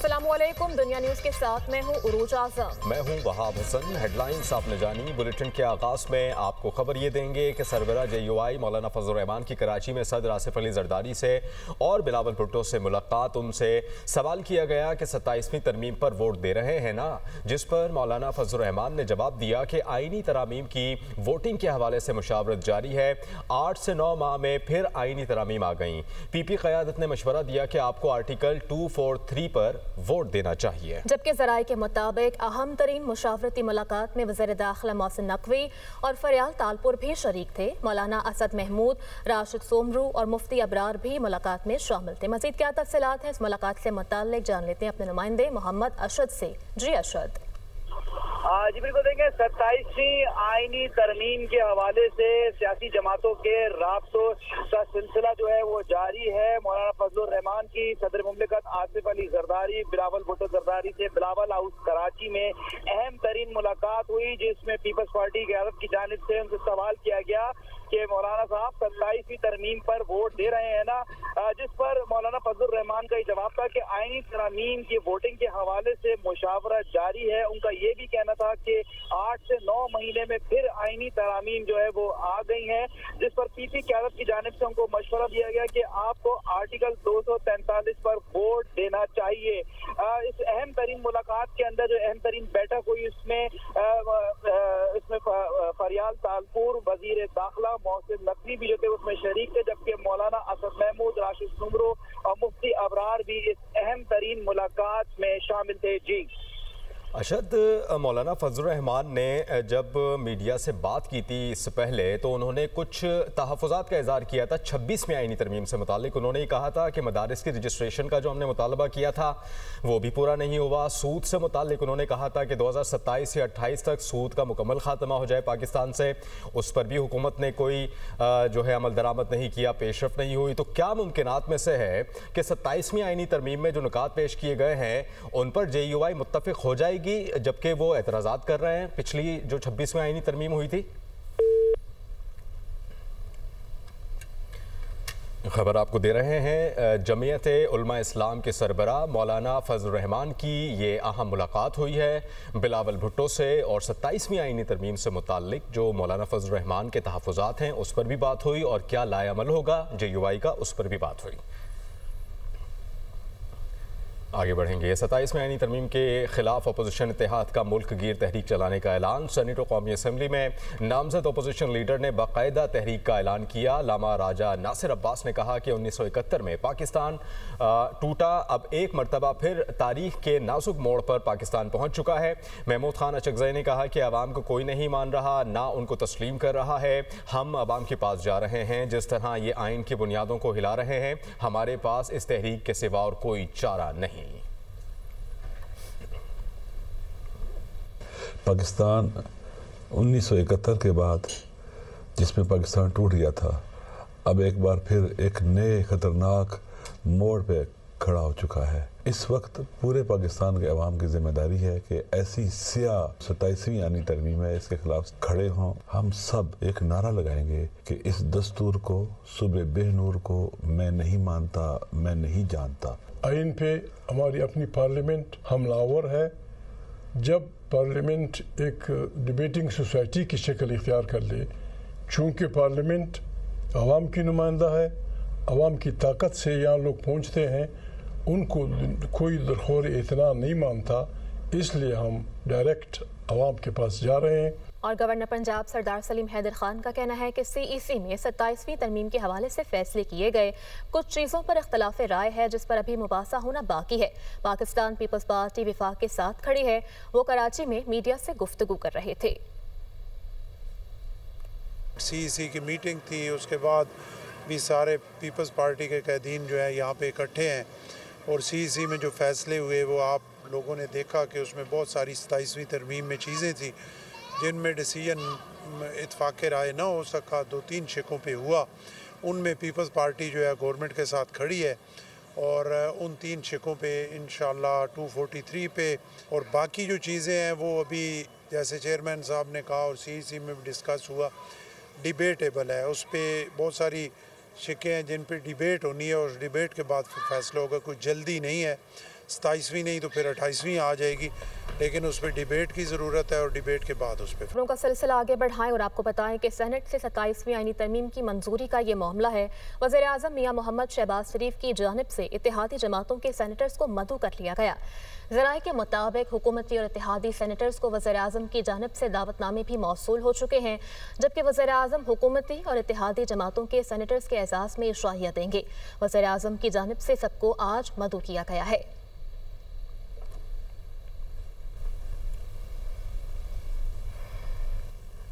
अस्सलामुअलैकुम, दुनिया न्यूज के साथ मैं हूँ उरूज आजम। मैं हूँ वहाब हसन। हेडलाइंस आपने जानी। बुलेटिन के आगाज में आपको खबर ये देंगे कि सरबरा JUI मौलाना फजल रहमान की कराची में सदर आसिफ अली जरदारी से और बिलावल भुट्टो से मुलाकात। उनसे सवाल किया गया कि 27वीं तरमीम पर वोट दे रहे हैं ना, जिस पर मौलाना फजल रहमान ने जवाब दिया कि आईनी तरामीम की वोटिंग के हवाले से मुशावरत जारी है। 8 से 9 माह में फिर आईनी तरामीम आ गई। PP क़यादत ने मशवरा दिया कि आपको आर्टिकल 243 पर वोट देना चाहिए। जबकि ज़राए के मुताबिक अहम तरीन मुशावरती मुलाकात में वज़ीर दाखिला मोहसिन नकवी और फरियाल तालपुर भी शरीक थे। मौलाना असद महमूद, राशिद सोमरू और मुफ्ती अबरार भी मुलाकात में शामिल थे। मज़ीद क्या तफसीलात हैं इस मुलाकात से मुताल्लिक जान लेते हैं अपने नुमाइंदे मोहम्मद अरशद से। जी अरशद। जी बिल्कुल, देंगे 27वीं आईनी तरमीम के हवाले से सियासी जमातों के राब्तों का सिलसिला जो है वो जारी है। मौलाना फजल रहमान की सदर मुमलिकत आसिफ अली जरदारी, बिलावल भुट्टो जरदारी से बिलावल हाउस कराची में अहम तरीन मुलाकात हुई, जिसमें पीपल्स पार्टी की क़यादत की जानिब से उनसे सवाल किया गया कि मौलाना साहब 27वीं तरमीम पर वोट दे रहे हैं ना, जिस पर मौलाना फजल रहमान का ये जवाब था कि आईनी तरमीम की वोटिंग के हवाले से मुशावरत जारी है। उनका ये भी कहना था कि 8 से 9 महीने में फिर आईनी तरामीम जो है वो आ गई हैं, जिस पर PP क़यादत की जानिब से उनको मशवरा दिया गया कि आपको आर्टिकल 243 पर वोट देना चाहिए। इस अहम तरीन मुलाकात के अंदर जो अहम तरीन बैठक हुई, इसमें फरियाल तालपुर, वजीर दाखिला मोहसिन नकवी भी जो थे उसमें शरीक थे, जबकि मौलाना असद महमूद, राशिद सोमरू और मुफ्ती अबरार भी इस अहम तरीन मुलाकात में शामिल थे। जी अशद, मौलाना फजल रहमान ने जब मीडिया से बात की थी इससे पहले तो उन्होंने कुछ तहफ़्फ़ुज़ात का इज़हार किया था 26वीं आईनी तरमीम से मुतालिक। उन्होंने ये कहा था कि मदारिस की रजिस्ट्रेशन का जो हमने मुतालबा किया था वो भी पूरा नहीं हुआ। सूद से मुतालिक उन्होंने कहा था कि 2027 या 28 तक सूद का मुकम्मल खात्मा हो जाए पाकिस्तान से। उस पर भी हुकूमत ने कोई जो है अमल दरामद नहीं किया, पेशरफ नहीं हुई। तो क्या मुमकिनात में से है कि 27वीं आईनी तरमीम में जो नुकात पेश किए गए हैं उन पर JUI मुत्तफ़िक़ हो जाएगी, जबकि वो एतराज़ात कर रहे हैं पिछली जो 26वीं आईनी तरमीम हुई थी? खबर आपको दे रहे हैं। जमीयत उलमा इस्लाम के सरबरा मौलाना फजल रहमान की ये अहम मुलाकात हुई है बिलावल भुट्टो से, और 27वीं आईनी तरमीम से मुताल्लिक जो मौलाना फजल रहमान के तहफ़्फ़ुज़ात हैं उस पर भी बात हुई, और क्या लाएअमल होगा JUI का उस पर भी बात हुई। आगे बढ़ेंगे। 27वीं आईनी तरमीम के खिलाफ अपोजिशन इत्तेहाद का मुल्क गिर तहरीक चलाने का ऐलान। सेनेट और कौमी असम्बली में नामजद अपोजिशन लीडर ने बाकायदा तहरीक का ऐलान किया। लामा राजा नासिर अब्बास ने कहा कि 1971 में पाकिस्तान टूटा, अब एक मरतबा फिर तारीख के नाजुक मोड़ पर पाकिस्तान पहुँच चुका है। महमूद खान अचकज़ई ने कहा कि अवाम को कोई नहीं मान रहा, ना उनको तस्लीम कर रहा है। हम अवाम के पास जा रहे हैं, जिस तरह ये आइन की बुनियादों को हिला रहे हैं। हमारे पास इस तहरीक के सिवा और कोई चारा नहीं। पाकिस्तान 1971 के बाद जिसमें पाकिस्तान टूट गया था, अब एक बार फिर एक नए खतरनाक मोड़ पे खड़ा हो चुका है। इस वक्त पूरे पाकिस्तान के अवाम की जिम्मेदारी है कि ऐसी सियाह 27वीं आईनी तरमीम है, इसके खिलाफ खड़े हों। हम सब एक नारा लगाएंगे कि इस दस्तूर को, सुबह बेनूर को मैं नहीं मानता, मैं नहीं जानता। आइन पे हमारी अपनी पार्लियामेंट हमलावर है। जब पार्लियामेंट एक डिबेटिंग सोसाइटी की शक्ल इख्तियार कर ले, चूँकि पार्लियामेंट अवाम की नुमाइंदा है, अवाम की ताकत से यहाँ लोग पहुँचते हैं, उनको कोई दरखोर इतना नहीं मानता, इसलिए हम डायरेक्ट अवाम के पास जा रहे हैं। और गवर्नर पंजाब सरदार सलीम हैदर खान का कहना है कि CEC में 27वीं तरमीम के हवाले से फैसले किए गए। कुछ चीज़ों पर इख्तलाफ राय है जिस पर अभी मुबासा होना बाकी है। पाकिस्तान पीपल्स पार्टी विफाक के साथ खड़ी है। वो कराची में मीडिया से गुफ्तगू कर रहे थे। CEC की मीटिंग थी, उसके बाद भी सारे पीपल्स पार्टी के कैदीन जो है यहाँ पे इकट्ठे हैं, और CEC में जो फैसले हुए वो आप लोगों ने देखा कि उसमें बहुत सारी 27वीं तरमीम में चीज़ें थी जिनमें डिसीजन इत्फाक़ राय ना हो सका, 2-3 शिकों पे हुआ। उनमें पीपल्स पार्टी जो है गवर्नमेंट के साथ खड़ी है, और उन 3 शिकों पे इंशाल्लाह 243 पे, और बाकी जो चीज़ें हैं वो अभी जैसे चेयरमैन साहब ने कहा और CEC में भी डिस्कस हुआ, डिबेटेबल है। उस पर बहुत सारी शिकें हैं जिन पे डिबेट होनी है, और डिबेट के बाद फिर फैसला होगा। कोई जल्दी नहीं है। 27वीं नहीं तो फिर 28वीं आ जाएगी, लेकिन उस पर डिबेट की ज़रूरत है और डिबेट के बाद उस पर खबरों का सिलसिला आगे बढ़ाएं और आपको बताएं कि सेनेट से 27वीं आईनी तरमीम की मंजूरी का ये मामला है। वज़ीर आज़म मियां मोहम्मद शहबाज शरीफ की जानिब से इत्तेहादी जमातों के सेनेटर्स को मदऊ कर लिया गया। ज़राए के मुताबिक हुकूमती और इत्तेहादी सेनेटर्स को वज़ीर आज़म की जानिब से दावतनामे भी मौसूल हो चुके हैं, जबकि वज़ीर आज़म हुकूमती और इत्तेहादी जमातों के सेनेटर्स के एजाज़ में इशाहिया देंगे। वज़ीर आज़म की जानिब से सबको आज मदऊ किया गया है।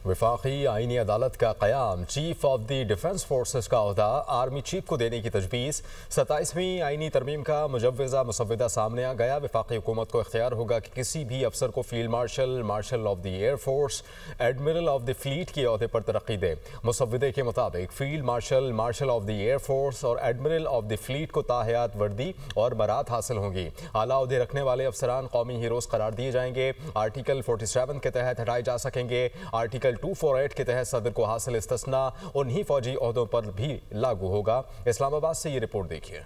वफाकी आईनी अदालत का क़याम, chief of the defence forces का ओहदा आर्मी चीफ को देने की तजवीज़। 27वीं आईनी तरमीम का मुजव्वज़ा मुसव्वदा सामने आ गया। वफाकी हुकूमत को इख्तियार होगा कि किसी भी अफसर को field marshal, marshal of the air force, admiral of the fleet के ओहदे पर तरक्की दे। मुसव्वदे के मुताबिक field marshal, marshal of the air force और एडमिरल ऑफ द फ्लीट को ताहयात वर्दी और बरात हासिल होंगी। आला ओहदे रखने वाले अफसरान कौमी हीरोज़ करार दिए जाएंगे। आर्टिकल 47 के तहत हटाए जा सकेंगे। आर्टिकल 248 के तहत सदर को हासिल इस्तिस्ना उन्हीं फौजी ओहदों पर भी लागू होगा। इस्लामाबाद से ये रिपोर्ट देखिए।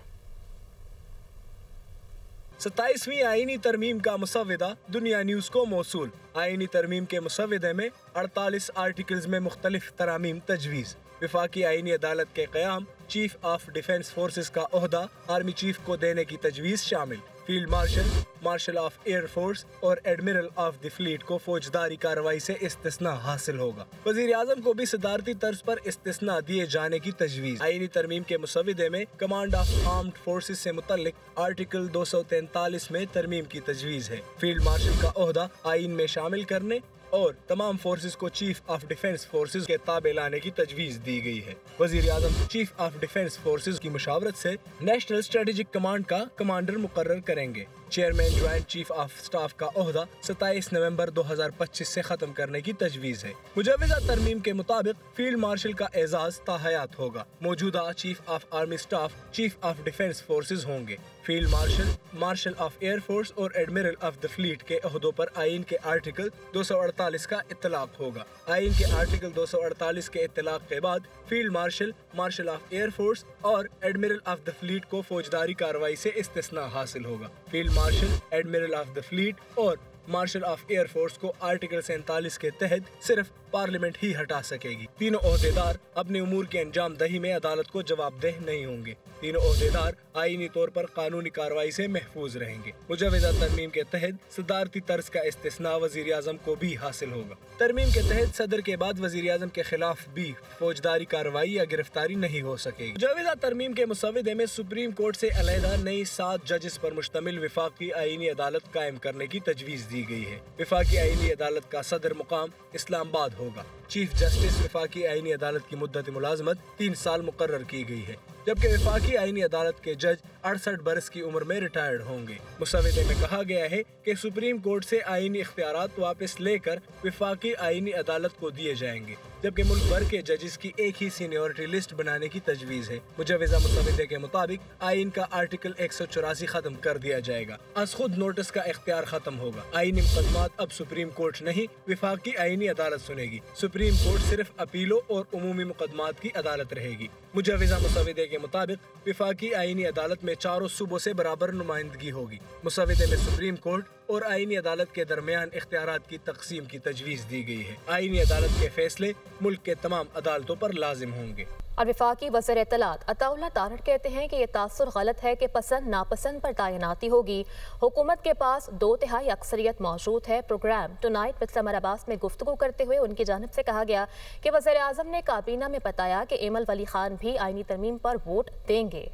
27वीं आईनी तरमीम का मुसव्वदा दुनिया न्यूज को मौसूल। आईनी तरमीम के मुसव्वदे में 48 आर्टिकल्स में मुख्तलिफ तरामीम तजवीज़। वफाकी आईनी अदालत के क़याम, चीफ ऑफ डिफेंस फोर्सेस का ओहदा आर्मी चीफ को देने की तजवीज़ शामिल। Field marshal, marshal of air force और एडमिरल ऑफ द फ्लीट को फौजदारी कार्रवाई से इस्तिस्ना हासिल होगा। वज़ीर आज़म को भी सदारती तर्ज पर इस्तिस्ना दिए जाने की तजवीज़। आईनी तरमीम के मुसव्वदे में कमांड ऑफ आर्म्ड फोर्सेस से मुतल्लिक आर्टिकल 243 में तरमीम की तजवीज़ है। फील्ड मार्शल का ओहदा आईन में शामिल करने और तमाम फोर्सेस को चीफ ऑफ डिफेंस फोर्सेस के ताबे लाने की तजवीज़ दी गई है। वज़ीर आज़म चीफ ऑफ डिफेंस फोर्सेस की मुशावरत से नेशनल स्ट्रेटेजिक कमांड का कमांडर मुकर्रर करेंगे। Chairman joint chief of staff का ओहदा 27 नवंबर 2025 से खत्म करने की तजवीज़ है। मुजव्वज़ा तरमीम के मुताबिक फील्ड मार्शल का एजाज ताहयात होगा। मौजूदा chief of army staff chief of defence forces होंगे। Field marshal, marshal of air force और एडमिरल ऑफ द फ्लीट के ओहदों पर आईन के आर्टिकल 248 का इत्तलाक होगा। आईन के आर्टिकल 248 के इत्तलाक के बाद field marshal, marshal of air force और एडमिरल ऑफ द फ्लीट को फौजदारी कार्रवाई से इस्तिस्ना हासिल होगा। Field marshal, admiral of the fleet और मार्शल ऑफ एयर फोर्स को आर्टिकल 47 के तहत सिर्फ पार्लियामेंट ही हटा सकेगी। तीनों ओहदेदार अपने उमूर के अंजाम दही में अदालत को जवाबदेह नहीं होंगे। तीनों ओहदेदार आईनी तौर पर कानूनी कार्रवाई से महफूज रहेंगे। मुजव्वज़ा तरमीम के तहत सदारती तर्ज का इस्तिस्ना वज़ीर आज़म को भी हासिल होगा। तरमीम के तहत सदर के बाद वज़ीर आज़म के खिलाफ भी फौजदारी कार्रवाई या गिरफ्तारी नहीं हो सकेगी। मुजव्वज़ा तरमीम के मुसव्वदे में सुप्रीम कोर्ट से अलहदा नई 7 जजेस पर मुश्तमिल वफाकी आईनी अदालत कायम करने की तजवीज़ दी गई है। वफाकी आईनी अदालत का सदर मुकाम इस्लामाबाद होगा। चीफ जस्टिस वफाकी आईनी अदालत की मुद्दत मुलाजमत 3 साल मुकर्रर की गई है, जबकि वफाकी आईनी अदालत के जज 68 बरस की उम्र में रिटायर्ड होंगे। मुसव्वदे में कहा गया है कि सुप्रीम कोर्ट से आईनी इख्तियारात वापस लेकर वफाकी आईनी अदालत को दिए जाएंगे, जबकि मुल्क भर के जजेस की एक ही सीनियरिटी लिस्ट बनाने की तजवीज़ है। मुजव्वज़ा मुसव्वदे के मुताबिक आईन का आर्टिकल 184 खत्म कर दिया जाएगा। आज खुद नोटिस का इख्तियार खत्म होगा। आईनी मुकदमात अब सुप्रीम कोर्ट नहीं वफाकी आईनी अदालत सुनेगी। सुप्रीम कोर्ट सिर्फ अपीलों और उमूमी मुकदमात की अदालत रहेगी। मुजव्वज़ा मुसव्वदे के मुताबिक वफाकी आईनी अदालत में चारों सूबों से बराबर नुमाइंदगी होगी। मुसव्वदे में सुप्रीम कोर्ट और आईनी अदालत के दरमियान इख्तियारात की तकसीम की तजवीज़ दी गई है। आईनी अदालत के फैसले मुल्क के तमाम अदालतों पर लाजिम होंगे। और वफाकी वज़ीर इत्तलात अताउल्लाह तारड़ कहते हैं कि ये तासुर गलत है कि पसंद नापसंद पर तैनाती होगी। हुकूमत के पास 2/3 अक्सरियत मौजूद है। Programme tonight with Samar Abbas में गुफ्तगू करते हुए उनकी जानिब से कहा गया कि वज़ीर आज़म ने काबीना में बताया कि एमल वली खान भी आईनी तरमीम पर वोट देंगे।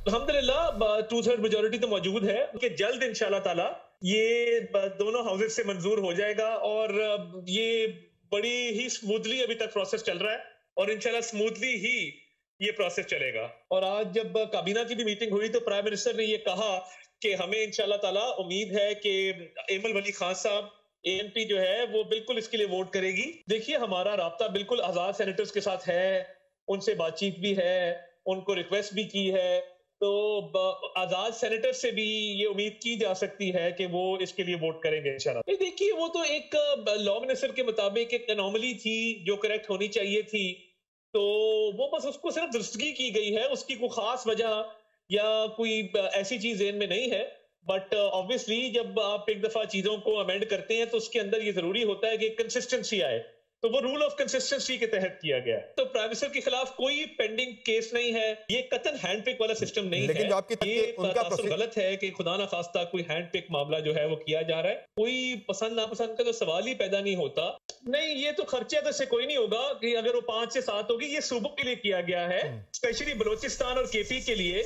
अल्हम्दुलिल्लाह 2/3 मेजॉरिटी तो मौजूद है कि जल्द इंशाल्लाह ताला ये दोनों हाउसेस से मंजूर हो जाएगा और ये बड़ी ही स्मूथली अभी तक प्रोसेस चल रहा है और इंशाल्लाह स्मूथली ही ये प्रोसेस चलेगा। और आज जब काबीना की भी मीटिंग हुई तो प्राइम मिनिस्टर ने ये कहा कि हमें इंशाल्लाह ताला उम्मीद है कि एमल वली खान साहब ANP जो है वो बिल्कुल इसके लिए वोट करेगी। देखिए हमारा राब्ता बिल्कुल आजाद सेनेटर्स के साथ है, उनसे बातचीत भी है, उनको रिक्वेस्ट भी की है, तो आजाद सेनेटर से भी ये उम्मीद की जा सकती है कि वो इसके लिए वोट करेंगे इंशाल्लाह। देखिए वो तो एक लॉ मिनिस्टर के मुताबिक एक एनोमली थी जो करेक्ट होनी चाहिए थी, तो वो बस उसको सिर्फ दुरुस्तगी की गई है, उसकी कोई खास वजह या कोई ऐसी चीज ज़हन में नहीं है। बट ऑब्वियसली जब आप एक दफा चीजों को अमेंड करते हैं तो उसके अंदर ये जरूरी होता है कि कंसिस्टेंसी आए, तो वो रूल ऑफ कंसिस्टेंसी के तहत किया गया है। तो प्राइम मिनिस्टर के खिलाफ कोई पेंडिंग केस नहीं है, ये कतन हैंडपिक वाला सिस्टम नहीं है। जो आपकी ये गलत है कि खुदा ना खास्ता कोई हैंडपिक मामला जो है वो किया जा रहा है। कोई पसंद नापसंद का तो सवाल ही पैदा नहीं होता। नहीं, ये तो खर्चे तो से कोई नहीं होगा कि अगर वो 5 से 7 होगी, ये सूबों के लिए किया गया है, स्पेशली बलोचिस्तान और केपी के लिए।